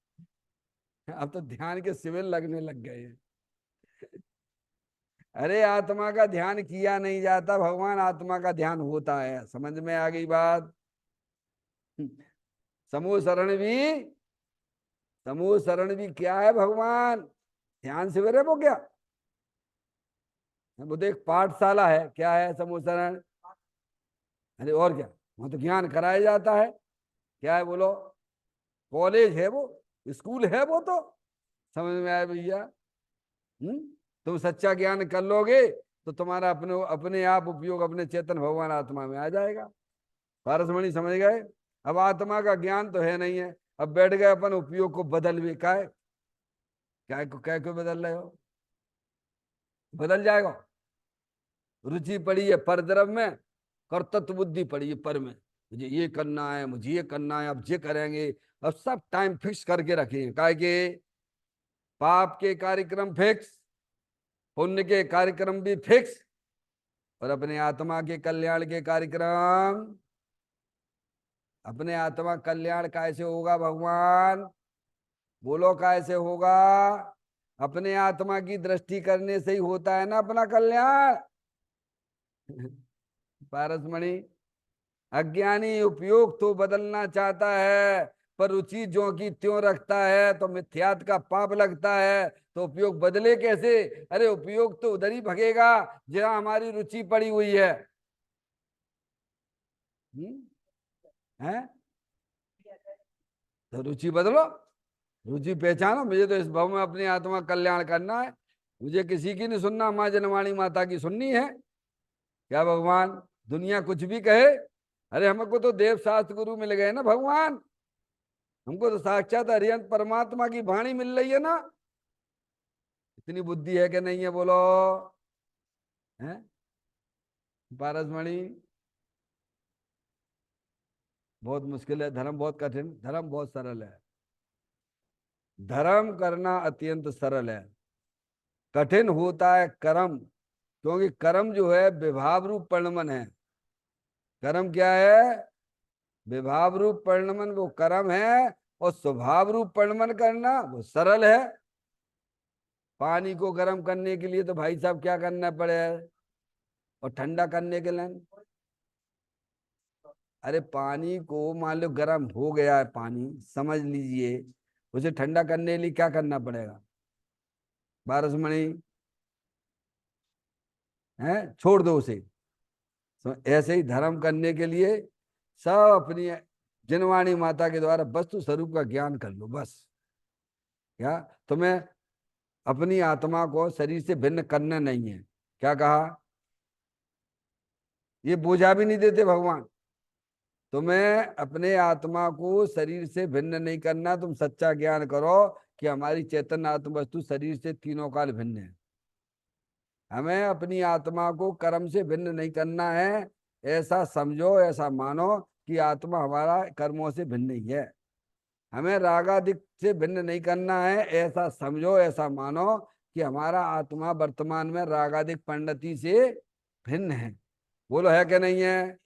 अब तो ध्यान के शिविर लगने लग गए हैं। अरे आत्मा का ध्यान किया नहीं जाता भगवान, आत्मा का ध्यान होता है, समझ में आ गई बात। समूह शरण भी, समूह शरण भी क्या है भगवान, ध्यान शिविर है वो क्या, वो तो एक पाठशाला है, क्या है समूह शरण, अरे और क्या, वहां तो ज्ञान कराया जाता है, क्या है बोलो, कॉलेज है वो, स्कूल है वो तो, समझ में आया भैया। तुम सच्चा ज्ञान कर लोगे तो तुम्हारा अपने अपने आप उपयोग अपने चेतन भगवान आत्मा में आ जाएगा। पारसमणि समझ गए। अब आत्मा का ज्ञान तो है नहीं है, अब बैठ गए अपन उपयोग को बदल भी, क्या को बदल रहे हो, बदल जाएगा। रुचि पड़ी है परद्रव में, कर्तत्व बुद्धि पड़ी है पर में, मुझे ये करना है, मुझे ये करना है, अब ये करेंगे। अब सब टाइम फिक्स करके रखे, काय के पाप के कार्यक्रम फिक्स, पुण्य के कार्यक्रम भी फिक्स, और अपने आत्मा के कल्याण के कार्यक्रम, अपने आत्मा कल्याण कैसे होगा भगवान, बोलो कैसे होगा, अपने आत्मा की दृष्टि करने से ही होता है ना अपना कल्याण। पारसमणि अज्ञानी उपयोग तो बदलना चाहता है पर रुचि जो की त्यों रखता है तो मिथ्यात का पाप लगता है, तो उपयोग बदले कैसे, अरे उपयोग तो उधर ही भगेगा जहां हमारी रुचि पड़ी हुई है। हैं, तो रुचि बदलो, रुचि पहचानो, मुझे तो इस भाव में अपनी आत्मा कल्याण करना है, मुझे किसी की नहीं सुनना, माँ जनवाणी माता की सुननी है। क्या भगवान दुनिया कुछ भी कहे, अरे हमको तो देव शास्त्र गुरु मिल गए ना भगवान, हमको तो साक्षात अरिहंत परमात्मा की वाणी मिल रही है ना, इतनी बुद्धि है कि नहीं है बोलो, है पारसमणि। बहुत मुश्किल है धर्म, बहुत कठिन, धर्म बहुत सरल है, धर्म करना अत्यंत सरल है, कठिन होता है कर्म, क्योंकि कर्म जो है विभाव रूप परिणमन है। कर्म क्या है? विभाव रूप परिणमन वो कर्म है, और स्वभाव रूप परिणमन करना वो सरल है। पानी को गर्म करने के लिए तो भाई साहब क्या करना पड़े, और ठंडा करने के लिए, अरे पानी को मान लो गर्म हो गया है पानी, समझ लीजिए, उसे ठंडा करने के लिए क्या करना पड़ेगा? पारसमणि है, छोड़ दो उसे। तो ऐसे ही धर्म करने के लिए सब अपनी जिनवाणी माता के द्वारा वस्तु स्वरूप का ज्ञान कर लो बस। क्या तुम्हें अपनी आत्मा को शरीर से भिन्न करना नहीं है? क्या कहा? ये बोझा भी नहीं देते भगवान। तुम्हें अपने आत्मा को शरीर से भिन्न नहीं करना, तुम सच्चा ज्ञान करो कि हमारी चैतन्य आत्म वस्तु शरीर से तीनों काल भिन्न है। हमें अपनी आत्मा को कर्म से भिन्न नहीं करना है, ऐसा समझो, ऐसा मानो कि आत्मा हमारा कर्मों से भिन्न ही है। हमें रागादिक से भिन्न नहीं करना है, ऐसा समझो, ऐसा मानो कि हमारा आत्मा वर्तमान में रागादिक परिणति से भिन्न है। बोलो है क्या नहीं है?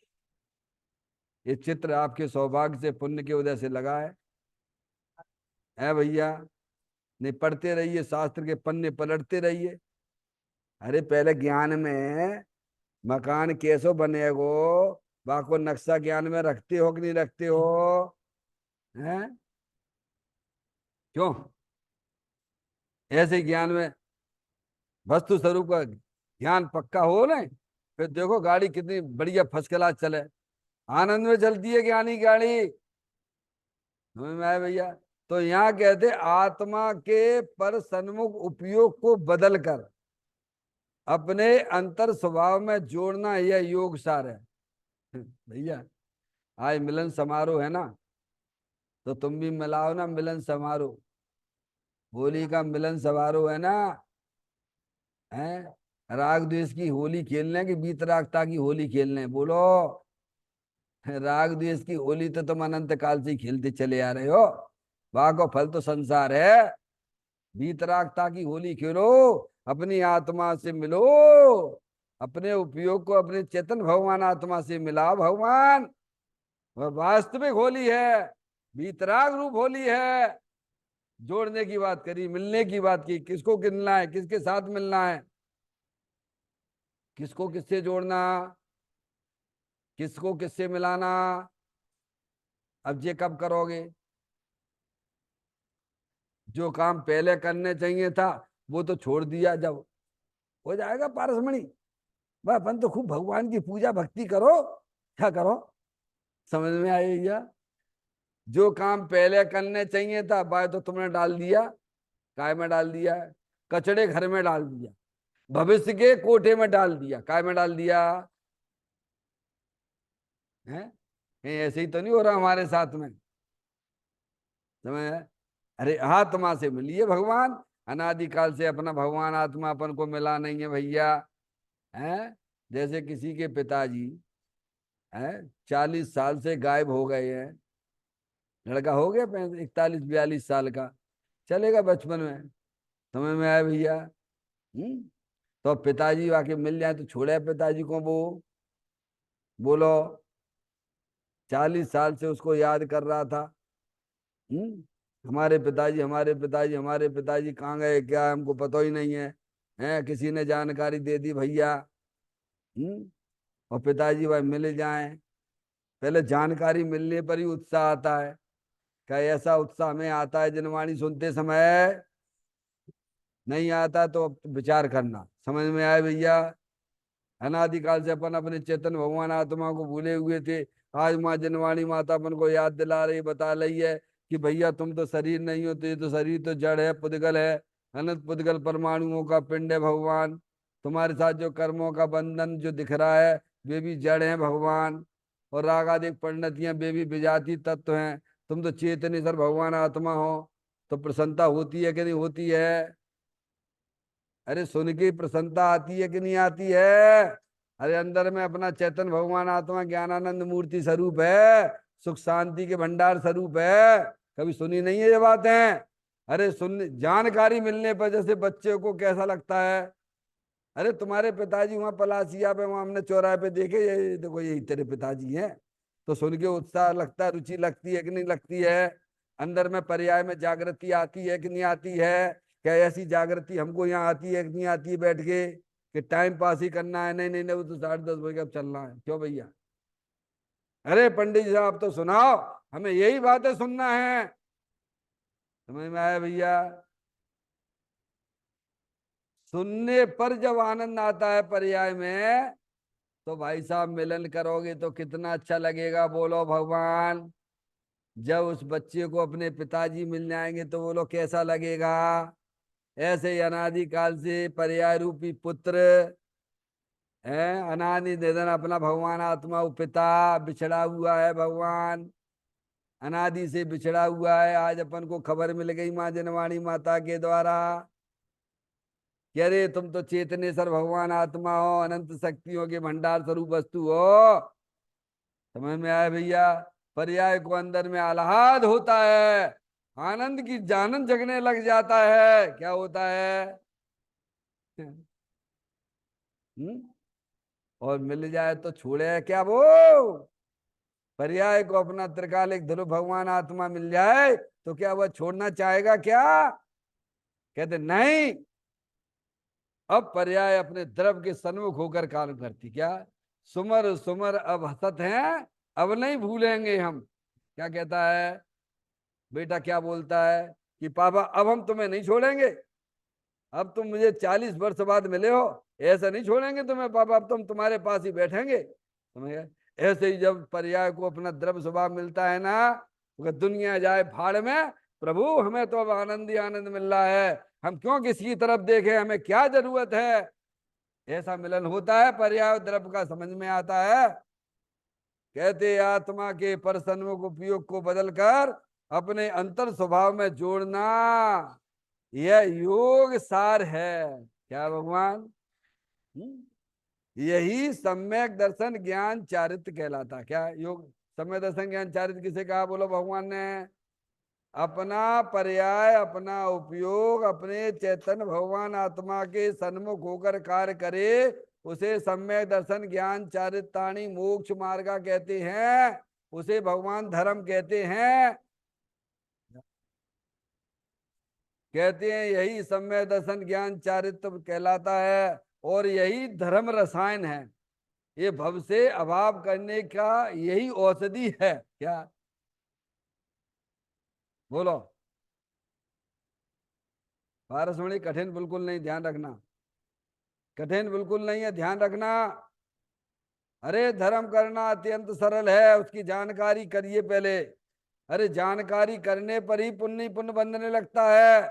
ये चित्र आपके सौभाग्य से पुण्य के उदय से लगा है भैया। नहीं पढ़ते रहिए, शास्त्र के पन्ने पलटते रहिए। अरे पहले ज्ञान में मकान कैसो बनेगो, बाको नक्शा ज्ञान में रखते हो कि नहीं रखते हो? हैं? क्यों? ऐसे ज्ञान में वस्तु स्वरूप का ज्ञान पक्का हो ना, फिर देखो गाड़ी कितनी बढ़िया फर्स्ट क्लास चले, आनंद में चलती है ज्ञानी गाड़ी। समझ में आया भैया? तो यहाँ कहते आत्मा के पर सन्मुख उपयोग को बदल कर अपने अंतर स्वभाव में जोड़ना, यह योग सार है। भैया आज मिलन समारोह है ना, तो तुम भी मिलाओ ना मिलन समारोह। होली का मिलन समारोह है ना, है राग द्वेष की होली खेलने की बीतरागता की होली खेलने, बोलो। राग द्वेष की होली तो तुम अनंत काल से ही खेलते चले आ रहे हो, वाह को फल तो संसार है। बीतरागता की होली खेलो, अपनी आत्मा से मिलो, अपने उपयोग को अपने चेतन भगवान आत्मा से मिलाओ। भगवान वह वास्तविक होली है, बीतराग रूप होली है। जोड़ने की बात करी, मिलने की बात की, किसको मिलना है, किसके साथ मिलना है, किसको किससे जोड़ना, किसको किससे मिलाना। अब ये कब करोगे? जो काम पहले करने चाहिए था वो तो छोड़ दिया, जब हो जाएगा पारसमणि, वह अपन तो खूब भगवान की पूजा भक्ति करो, क्या करो। समझ में आई क्या? जो काम पहले करने चाहिए था वह तो तुमने डाल दिया, काय में डाल दिया, कचड़े घर में डाल दिया, भविष्य के कोठे में डाल दिया, काय में डाल दिया है? कहीं ऐसे ही तो नहीं हो रहा हमारे साथ में? समझ? अरे आत्मा से मिलिए भगवान, अनादिकाल से अपना भगवान आत्मा अपन को मिला नहीं है भैया। है जैसे किसी के पिताजी है 40 साल से गायब हो गए हैं, लड़का हो गया 41-42 साल का, चलेगा बचपन में। समझ में आया भैया? तो पिताजी आके मिल जाए तो छोड़े पिताजी को वो, बोलो। 40 साल से उसको याद कर रहा था। हमारे पिताजी, हमारे पिताजी, हमारे पिताजी कहाँ गए, क्या हमको पता ही नहीं है। किसी ने जानकारी दे दी भैया। और पिताजी भाई मिल जाएं, पहले जानकारी मिलने पर ही उत्साह आता है। क्या ऐसा उत्साह में आता है जनवाणी सुनते समय? नहीं आता तो अब विचार करना। समझ में आया भैया? अनादिकाल से अपन अपने चेतन भगवान आत्मा को भूले हुए थे। आज माँ जनवाणी माता अपन को याद दिला रही, बता रही है कि भैया तुम तो शरीर नहीं हो, तो ये तो शरीर तो जड़ है, पुद्गल है, अनंत पुद्गल परमाणुओं का पिंड है भगवान। तुम्हारे साथ जो कर्मों का बंधन जो दिख रहा है वे भी जड़ है भगवान, और रागादिक परिणतियां वे भी विजाति तत्व हैं। तुम तो चेतनेश्वर भगवान आत्मा हो, तो प्रसन्नता होती है कि नहीं होती है? अरे सुन के प्रसन्नता आती है कि नहीं आती है? अरे अंदर में अपना चैतन्य भगवान आत्मा ज्ञानानंद मूर्ति स्वरूप है, सुख शांति के भंडार स्वरूप है। कभी सुनी नहीं है ये बातें? अरे सुन, जानकारी मिलने पर जैसे बच्चे को कैसा लगता है, अरे तुम्हारे पिताजी वहां पलासिया पे, वहां हमने चौराहे पे देखे, ये देखो यही तेरे पिताजी हैं। तो सुन के उत्साह लगता है, रुचि लगती है कि नहीं लगती है? अंदर में पर्याय में जागृति आती है कि नहीं आती है? क्या ऐसी जागृति हमको यहाँ आती है कि नहीं आती है बैठ के कि टाइम पास ही करना है? नहीं नहीं नहीं, वो तो 10:30 बजे अब चलना है। क्यों भैया? अरे पंडित जी साहब तो सुनाओ, हमें यही बातें सुनना है। समझ में आया भैया? सुनने पर जब आनंद आता है पर्याय में, तो भाई साहब मिलन करोगे तो कितना अच्छा लगेगा, बोलो भगवान। जब उस बच्चे को अपने पिताजी मिल जाएंगे तो बोलो कैसा लगेगा। ऐसे ही अनादि काल से पर्याय रूपी पुत्र है, अनादि निधन अपना भगवान आत्मा वो पिता बिछड़ा हुआ है, भगवान अनादि से बिछड़ा हुआ है। आज अपन को खबर मिल गई माँ जनवाणी माता के द्वारा कि अरे तुम तो चेतनेश्वर भगवान आत्मा हो, अनंत शक्तियों के भंडार स्वरूप वस्तु हो। समझ में आया भैया? पर्याय को अंदर में आह्लाद होता है, आनंद की जानन जगने लग जाता है। क्या होता है? हम्म? और मिल जाए तो छोड़े क्या वो? पर्याय को अपना त्रिकालिक ध्रुव भगवान आत्मा मिल जाए तो क्या वह छोड़ना चाहेगा क्या? कहते नहीं। अब पर्याय अपने द्रव के सन्मुख होकर काम करती। क्या? सुमर सुमर अब हसत हैं, अब नहीं भूलेंगे हम। क्या कहता है बेटा? क्या बोलता है कि पापा अब हम तुम्हें नहीं छोड़ेंगे। अब तुम मुझे 40 वर्ष बाद मिले हो, ऐसा नहीं छोड़ेंगे तुम्हें पापा, अब तुम तुम्हारे पास ही बैठेंगे। समझ गए? ऐसे ही जब पर्याय को अपना द्रव्य स्वभाव मिलता है ना, तो दुनिया जाए भाड़ में, प्रभु हमें तो अब आनंद ही आनंद मिल रहा है, हम क्यों किसी की तरफ देखें, हमें क्या जरूरत है। ऐसा मिलन होता है, पर्याय और द्रव्य का समझ में आता है। कहते आत्मा के परसन्मुख उपयोग को बदलकर अपने अंतर स्वभाव में जोड़ना, यह योग सार है। क्या भगवान? यही सम्यक दर्शन ज्ञान चारित्र कहलाता। क्या योग सम्यक दर्शन ज्ञान चारित्र किसे कहा बोलो भगवान ने? अपना पर्याय अपना उपयोग अपने चैतन्य भगवान आत्मा के सन्मुख होकर कार्य करे, उसे सम्यक दर्शन ज्ञान चारित्राणी मोक्ष मार्गा कहते हैं, उसे भगवान धर्म कहते हैं। कहते हैं यही सम्यक दर्शन ज्ञान चारित्र कहलाता है, और यही धर्म रसायन है। ये भव से अभाव करने का यही औषधि है। क्या? बोलो। पारसमणि कठिन बिल्कुल नहीं, ध्यान रखना। कठिन बिल्कुल नहीं है, ध्यान रखना। अरे धर्म करना अत्यंत सरल है, उसकी जानकारी करिए पहले। अरे जानकारी करने पर ही पुण्य पुण्य बंधने लगता है,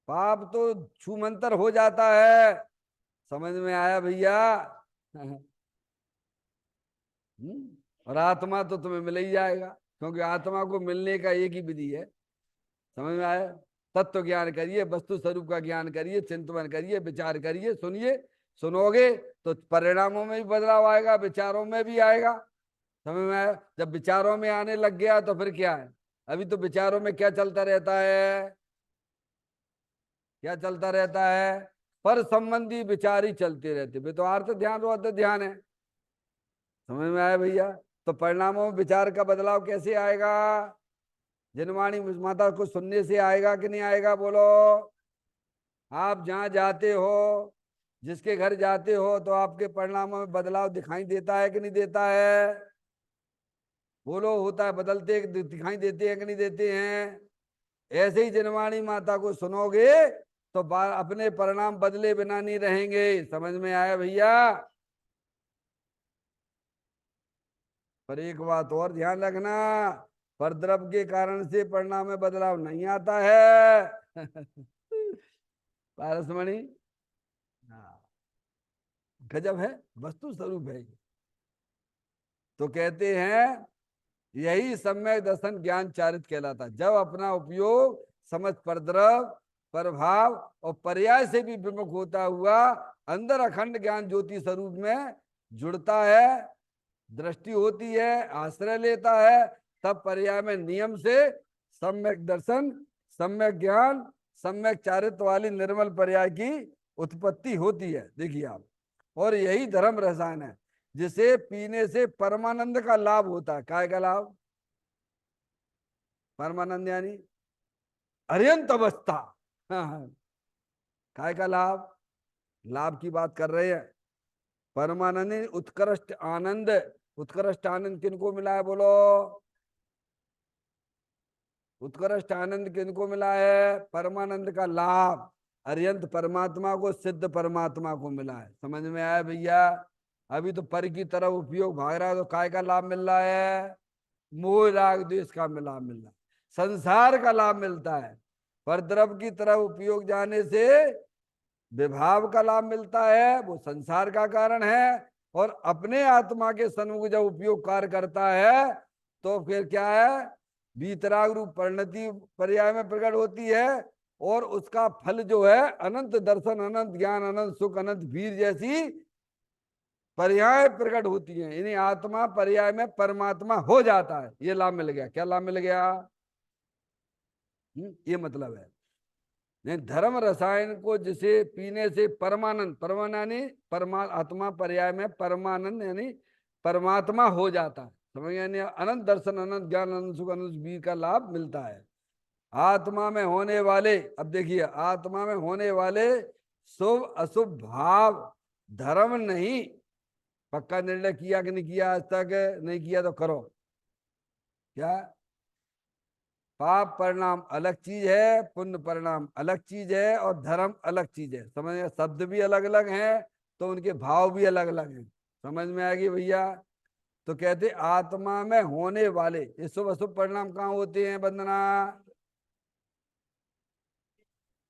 पाप तो छूमंतर हो जाता है। समझ में आया भैया? और आत्मा तो तुम्हें मिल ही जाएगा, क्योंकि आत्मा को मिलने का एक ही विधि है। समझ में आया? तत्व ज्ञान करिए, वस्तु स्वरूप का ज्ञान करिए, चिंतन करिए, विचार करिए, सुनिए। सुनोगे तो परिणामों में भी बदलाव आएगा, विचारों में भी आएगा। समझ में आया? जब विचारों में आने लग गया तो फिर क्या है? अभी तो विचारों में क्या चलता रहता है? क्या चलता रहता है? पर संबंधी विचार ही चलते रहते, वे तो आर्थ ध्यान रो ध्यान है। समझ में आया भैया? तो परिणामों में विचार का बदलाव कैसे आएगा? जनवाणी माता को सुनने से आएगा कि नहीं आएगा बोलो? आप जहां जाते हो, जिसके घर जाते हो, तो आपके परिणामों में बदलाव दिखाई देता है कि नहीं देता है? बोलो, होता है, बदलते दिखाई देते हैं कि नहीं देते हैं? ऐसे ही जनवाणी माता को सुनोगे तो अपने परिणाम बदले बिना नहीं रहेंगे। समझ में आया भैया? पर एक बात और ध्यान रखना, पर द्रव्य के कारण से परिणाम में बदलाव नहीं आता है। पारसमणि, हाँ, गजब है, वस्तु स्वरूप है। तो कहते हैं यही सम्यक दर्शन ज्ञान चारित कहलाता, जब अपना उपयोग समझ पर द्रव प्रभाव और पर्याय से भी विमुख होता हुआ अंदर अखंड ज्ञान ज्योति स्वरूप में जुड़ता है, दृष्टि होती है, आश्रय लेता है, तब पर्याय में नियम से सम्यक दर्शन, सम्यक ज्ञान, सम्यक चारित्र वाली निर्मल पर्याय की उत्पत्ति होती है, देखिए आप। और यही धर्म रसायन है जिसे पीने से परमानंद का लाभ होता है। काय का लाभ? परमानंद यानी अर्यंत अवस्था। हाँ हाँ। काय का लाभ? लाभ की बात कर रहे हैं। परमानंद यानी उत्कृष्ट आनंद। उत्कृष्ट आनंद किनको मिला है बोलो? उत्कृष्ट आनंद किनको मिला है? परमानंद का लाभ अर्यंत परमात्मा को, सिद्ध परमात्मा को मिला है। समझ में आया भैया? अभी तो पर की तरफ उपयोग भाग रहा है, तो काय का लाभ मिल रहा है? मोह राग द्वेष का लाभ मिल रहा है, संसार का लाभ मिलता है। पर द्रव की तरफ उपयोग जाने से विभाव का लाभ मिलता है, वो संसार का कारण है। और अपने आत्मा के सन्मुख जब उपयोग कार्य करता है तो फिर क्या है? वीतराग रूप परिणति पर्याय में प्रकट होती है। और उसका फल जो है अनंत दर्शन, अनंत ज्ञान, अनंत सुख, अनंत वीर जैसी पर्याय प्रकट होती है। यानी आत्मा पर्याय में परमात्मा हो जाता है। ये लाभ मिल गया। क्या लाभ मिल गया? ये मतलब है। नहीं, धर्म रसायन को जिसे पीने से परमानंद, परमानंद यानी आत्मा पर्याय में परमानंद यानी परमात्मा हो जाता है। समझ गए? यानी अनंत दर्शन, अनंत ज्ञान, अनंत सुख, अनंत वीर का लाभ मिलता है। आत्मा में होने वाले, अब देखिए, आत्मा में होने वाले शुभ अशुभ भाव धर्म नहीं। पक्का निर्णय किया कि नहीं किया? आज तक नहीं किया तो करो। क्या? पाप परिणाम अलग चीज है, पुण्य परिणाम अलग चीज है, और धर्म अलग चीज है। समझ में? शब्द भी अलग अलग हैं तो उनके भाव भी अलग अलग हैं। समझ में आएगी भैया? तो कहते आत्मा में होने वाले ये शुभ अशुभ परिणाम कहाँ होते हैं वंदना?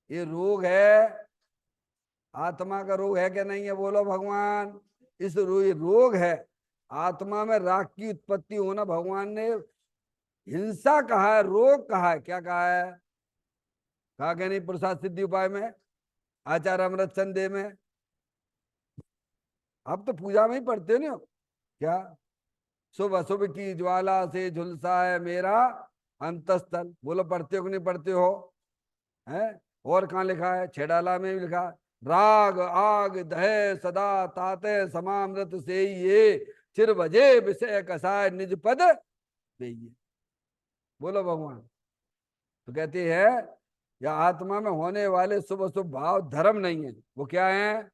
ये रोग है, आत्मा का रोग है क्या नहीं है बोलो भगवान? ये रोग है। आत्मा में राग की उत्पत्ति होना भगवान ने हिंसा कहा है, रोग कहा है। क्या कहा है? कहा क्या नहीं? प्रसाद सिद्धि उपाय में, आचार्य अमृत संदेह में। आप तो पूजा में ही पढ़ते हो ना? क्या? शुभ अशुभ की ज्वाला से झुलसा है मेरा अंतस्थल। बोलो, पढ़ते हो कि नहीं पढ़ते हो? है? और कहाँ लिखा है? छेडाला में भी लिखा है, राग आग दहे सदा ताते समामृत से ये चिर बजे विषय कसाय निज पद देइए। बोलो भगवान। तो कहते हैं या आत्मा में होने वाले शुभ अशुभ भाव धर्म नहीं है। वो क्या है?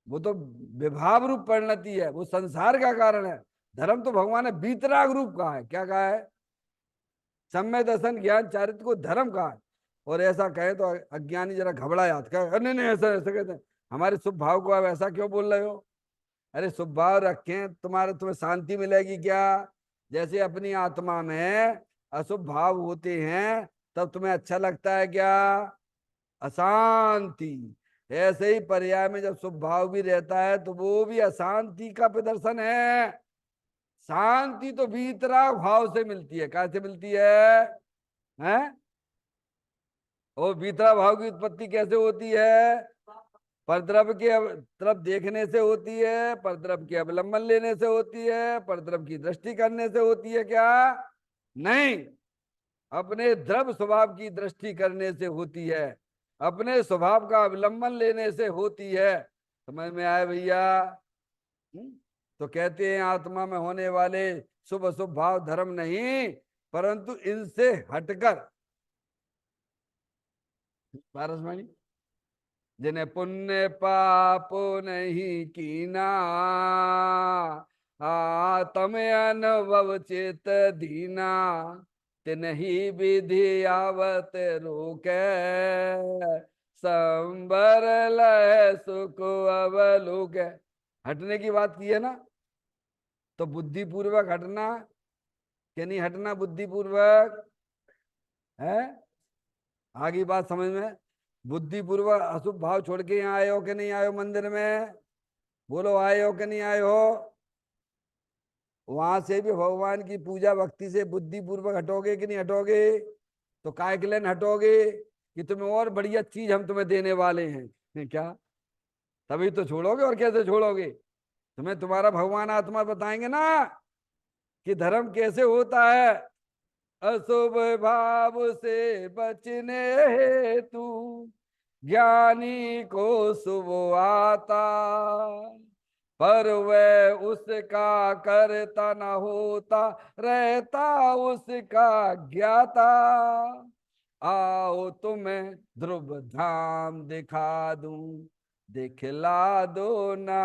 वो तो विभाव रूप परिणति है, वो संसार का कारण है। धर्म तो भगवान ने बीतराग रूप कहा है। क्या कहा है? सम्य दर्शन ज्ञान चारित्र को धर्म कहा है। और ऐसा कहे तो अज्ञानी जरा घबरा जाता है, नहीं नहीं ऐसा ऐसा कहते हैं। हमारे शुभ भाव को आप ऐसा क्यों बोल रहे हो? अरे शुभ भाव रखें, तुम्हें शांति मिलेगी क्या? जैसे अपनी आत्मा में अशुभ भाव होते हैं तब तुम्हें अच्छा लगता है क्या? अशांति। ऐसे ही पर्याय में जब शुभ भाव भी रहता है तो वो भी अशांति का प्रदर्शन है। शांति तो भीतराग भाव से मिलती है। कैसे मिलती है? हैं? और भीतरा भाव की उत्पत्ति कैसे होती है? परद्रव के तरफ देखने से होती है, परद्रव के अवलंबन लेने से होती है, परद्रव की दृष्टि करने से होती है क्या? नहीं, अपने द्रव स्वभाव की दृष्टि करने से होती है, अपने स्वभाव का अवलंबन लेने से होती है। समझ में आए भैया? तो कहते हैं आत्मा में होने वाले शुभ अशुभ भाव धर्म नहीं, परंतु इनसे हटकर पारसमणि जिन्हें पुण्य पाप नहीं कीना, आत्म अनुभव चेत दीना, तिन्ही विधि आवत रोके, संबर लय सुख अवलोक। हटने की बात की है ना? तो बुद्धिपूर्वक हटना कि नहीं हटना? बुद्धिपूर्वक है। आगे बात समझ में? बुद्धिपूर्वक अशुभ भाव छोड़ के यहाँ आए हो कि नहीं आए हो मंदिर में? बोलो, आए हो कि नहीं आए हो? वहां से भी भगवान की पूजा भक्ति से बुद्धिपूर्वक हटोगे कि नहीं हटोगे? तो काय के लिए हटोगे? कि तुम्हें और बढ़िया चीज हम तुम्हें देने वाले हैं क्या? तभी तो छोड़ोगे, और कैसे छोड़ोगे? तुम्हें तुम्हारा भगवान आत्मा बताएंगे ना कि धर्म कैसे होता है। अशुभ भाव से बचने हेतु ज्ञानी को शुभ आता, पर वह उसका करता न होता, रहता उसका ज्ञाता। आओ तुम्हें ध्रुव धाम दिखा दूं, दिखला दो ना,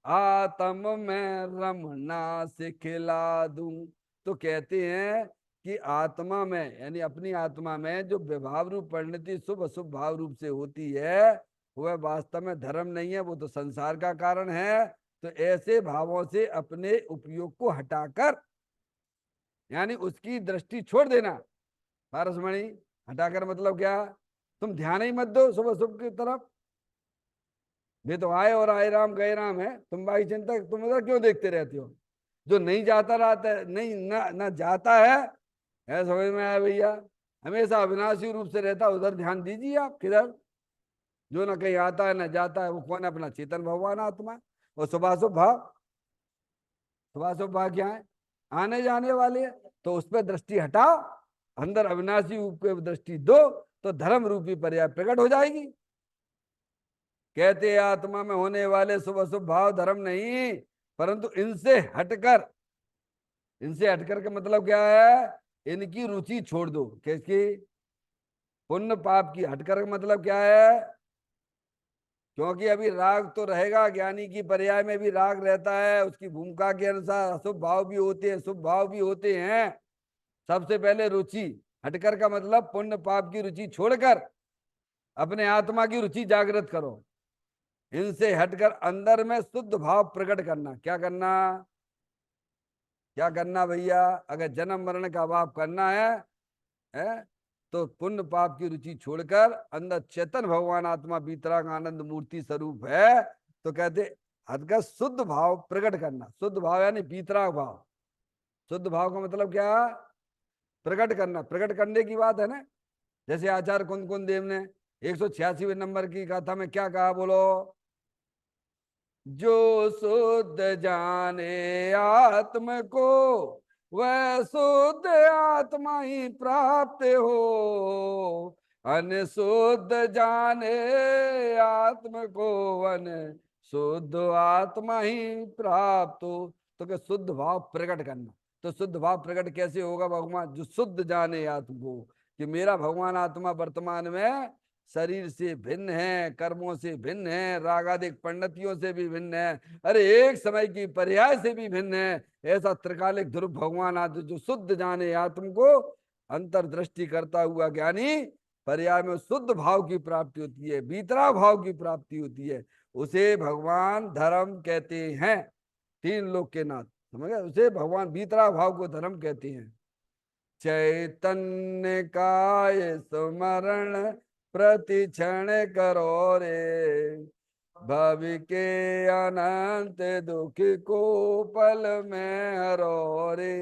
आत्म में रमना सिखला दूं। तो कहते हैं कि आत्मा में, यानी अपनी आत्मा में जो विभाव रूप परिणति शुभ अशुभ भाव रूप से होती है, वह वास्तव में धर्म नहीं है, वो तो संसार का कारण है। तो ऐसे भावों से अपने उपयोग को हटाकर, यानी उसकी दृष्टि छोड़ देना। पारसमणि, हटाकर मतलब क्या? तुम ध्यान ही मत दो शुभ अशुभ की तरफ। वे तो आए और आए राम गए राम है, तुम बाई चिंता तुम उधर क्यों देखते रहते हो? जो नहीं जाता रहता है, नहीं ना जाता है, ऐसा समझ में आया भैया? हमेशा अविनाशी रूप से रहता, उधर ध्यान दीजिए आप। किधर? जो ना कहीं आता है ना जाता है, वो कौन है? अपना चेतन भगवान आत्मा। और शुभाशुभ भाव, शुभाशुभ भाव क्या है? आने जाने वाले। तो उस पर दृष्टि हटाओ, अंदर अविनाशी रूप पे दृष्टि दो, तो धर्म रूपी पर्याय प्रकट हो जाएगी। कहते आत्मा में होने वाले शुभ अशुभ भाव धर्म नहीं, परंतु इनसे हटकर, इनसे हटकर का मतलब क्या है? इनकी रुचि छोड़ दो। किसकी? पुण्य पाप की। हटकर का मतलब क्या है? क्योंकि अभी राग तो रहेगा, ज्ञानी की पर्याय में भी राग रहता है, उसकी भूमिका के अनुसार अशुभ भाव भी होते हैं, शुभ भाव भी होते हैं। सबसे पहले रुचि। हटकर का मतलब पुण्य पाप की रुचि छोड़कर अपने आत्मा की रुचि जागृत करो। इनसे हटकर अंदर में शुद्ध भाव प्रकट करना। क्या करना? क्या करना भैया? अगर जन्म मरण का भाव करना है तो पुण्य पाप की रुचि छोड़कर अंदर चेतन भगवान आत्मा बीतराग आनंद मूर्ति स्वरूप है, तो कहते हटकर शुद्ध भाव प्रकट करना। शुद्ध भाव यानी बीतराग भाव। शुद्ध भाव का मतलब क्या? प्रकट करना। प्रकट करने की बात है ना। जैसे आचार्य कुंद कुंद देव ने 186वें नंबर की गाथा में क्या कहा, बोलो? जो शुद्ध जाने आत्म को, वह शुद्ध आत्मा ही प्राप्त हो। अनशुद्ध जाने आत्म को, अन शुद्ध आत्मा ही प्राप्त हो। तो क्या? शुद्ध भाव प्रकट करना। तो शुद्ध भाव प्रकट कैसे होगा भगवान? जो शुद्ध जाने आत्म को, कि मेरा भगवान आत्मा वर्तमान में शरीर से भिन्न है, कर्मों से भिन्न है, रागादिक परिणतियों से भी भिन्न है, अरे एक समय की पर्याय से भी भिन्न है। ऐसा त्रिकालिक ध्रुव भगवान आत्म जो शुद्ध जाने आत्म को अंतर्दृष्टि करता हुआ ज्ञानी, पर्याय में शुद्ध भाव की प्राप्ति होती है, बीतरा भाव की प्राप्ति होती है। उसे भगवान धर्म कहते हैं। तीन लोक के नाथ, समझ गए? उसे भगवान बीतरा भाव को धर्म कहते हैं। चैतन्य काय स्मरण प्रति क्षण करो रे, भवि के अनंत दुख को पल में हरो रे।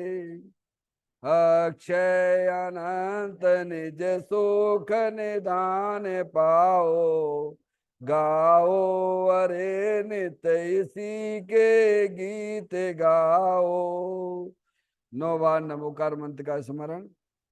अक्षय अनंत निज सुख निधान पाओ, गाओ अरे नित्य इसी के गीत गाओ। 9 बार नमोकार मंत्र का स्मरण।